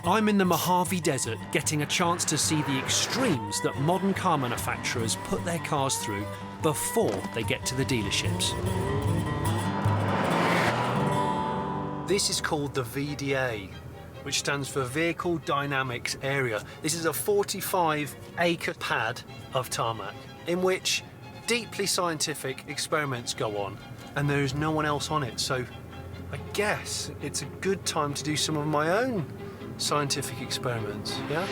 I'm in the Mojave Desert, getting a chance to see the extremes that modern car manufacturers put their cars through before they get to the dealerships. This is called the VDA, which stands for Vehicle Dynamics Area. This is a 45-acre pad of tarmac in which deeply scientific experiments go on, and there is no one else on it, so I guess it's a good time to do some of my own scientific experiments, yeah?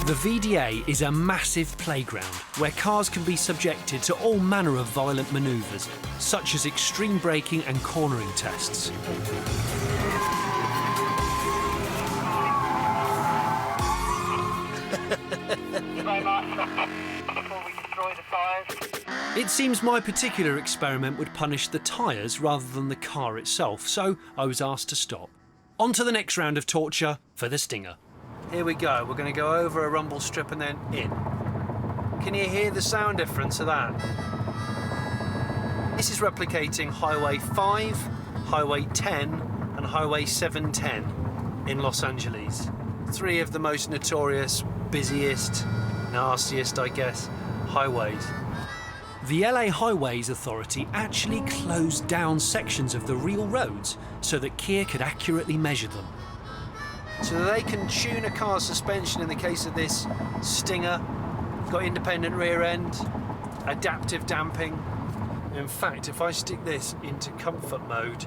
The VDA is a massive playground where cars can be subjected to all manner of violent manoeuvres, such as extreme braking and cornering tests. It seems my particular experiment would punish the tyres rather than the car itself, so I was asked to stop. On to the next round of torture for the Stinger. Here we go, we're going to go over a rumble strip and then in. Can you hear the sound difference of that? This is replicating Highway 5, Highway 10 and Highway 710 in Los Angeles. Three of the most notorious, busiest, nastiest, I guess, highways. The LA Highways Authority actually closed down sections of the real roads so that Kia could accurately measure them. So that they can tune a car's suspension in the case of this Stinger. It's got independent rear end, adaptive damping. In fact, if I stick this into comfort mode,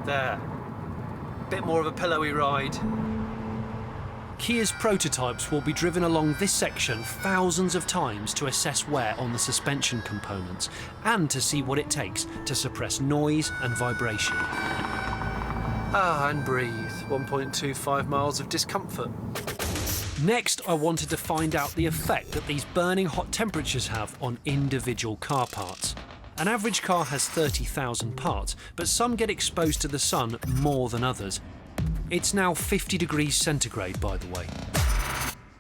there, a bit more of a pillowy ride. Kia's prototypes will be driven along this section thousands of times to assess wear on the suspension components and to see what it takes to suppress noise and vibration. And breathe. 1.25 miles of discomfort. Next, I wanted to find out the effect that these burning hot temperatures have on individual car parts. An average car has 30,000 parts, but some get exposed to the sun more than others. It's now 50 degrees centigrade, by the way.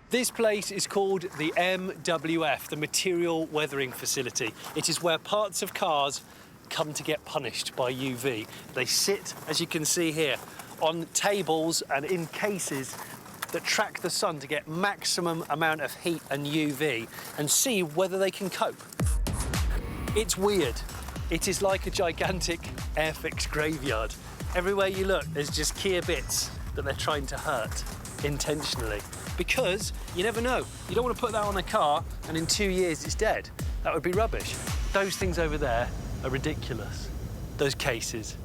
This place is called the MWF, the Material Weathering Facility. It is where parts of cars come to get punished by UV. They sit, as you can see here, on tables and in cases that track the sun to get maximum amount of heat and UV and see whether they can cope. It's weird. It is like a gigantic Airfix graveyard. Everywhere you look, there's just Kia bits that they're trying to hurt intentionally. Because you never know. You don't want to put that on a car and in 2 years it's dead. That would be rubbish. Those things over there are ridiculous. Those cases.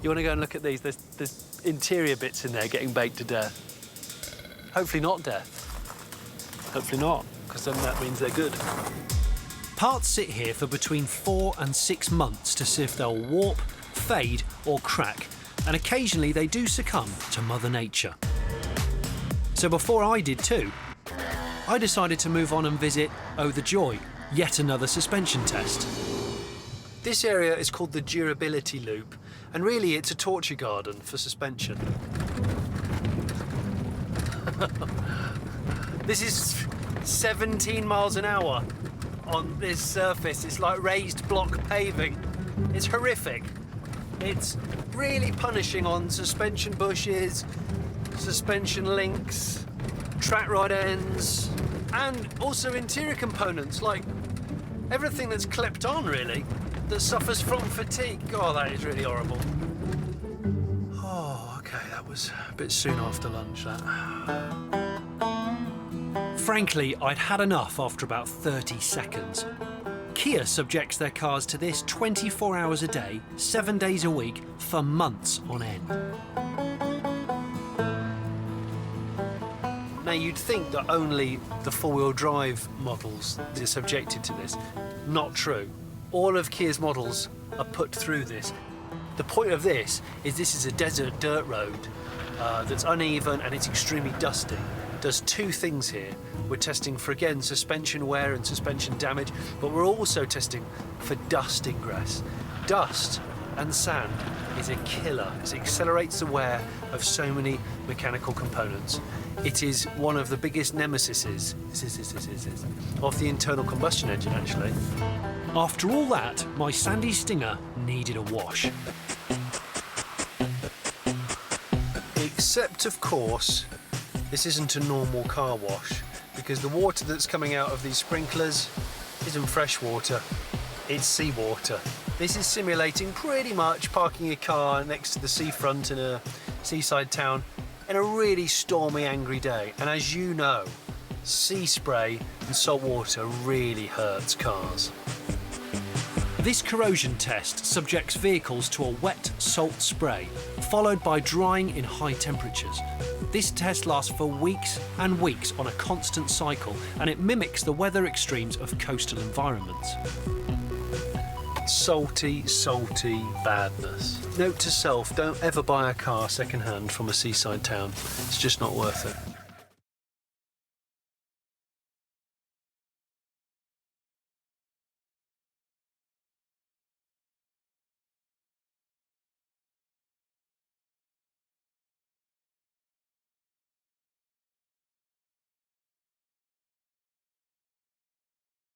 You want to go and look at these? There's interior bits in there getting baked to death. Hopefully not death. Hopefully not, because then that means they're good. Parts sit here for between 4 and 6 months to see if they'll warp, fade or crack, and occasionally they do succumb to Mother Nature. So before I did too, I decided to move on and visit, oh the joy, yet another suspension test. This area is called the Durability Loop, and really it's a torture garden for suspension. This is 17 miles an hour on this surface. It's like raised block paving. It's horrific. It's really punishing on suspension bushes, suspension links, track rod ends, and also interior components, like everything that's clipped on, really, that suffers from fatigue. Oh, that is really horrible. Oh, OK, that was a bit soon after lunch, that. Frankly, I'd had enough after about 30 seconds. Kia subjects their cars to this 24 hours a day, 7 days a week, for months on end. Now, you'd think that only the four-wheel drive models are subjected to this. Not true. All of Kia's models are put through this. The point of this is a desert dirt road that's uneven and it's extremely dusty. It does two things here. We're testing for, again, suspension wear and suspension damage, but we're also testing for dust ingress. Dust and sand is a killer. It accelerates the wear of so many mechanical components. It is one of the biggest nemesises of the internal combustion engine, actually. After all that, my sandy Stinger needed a wash. Except, of course, this isn't a normal car wash, because the water that's coming out of these sprinklers isn't fresh water, it's seawater. This is simulating pretty much parking a car next to the seafront in a seaside town in a really stormy, angry day. And as you know, sea spray and salt water really hurts cars. This corrosion test subjects vehicles to a wet salt spray, followed by drying in high temperatures. This test lasts for weeks and weeks on a constant cycle, and it mimics the weather extremes of coastal environments. Salty, salty badness. Note to self, don't ever buy a car second-hand from a seaside town. It's just not worth it.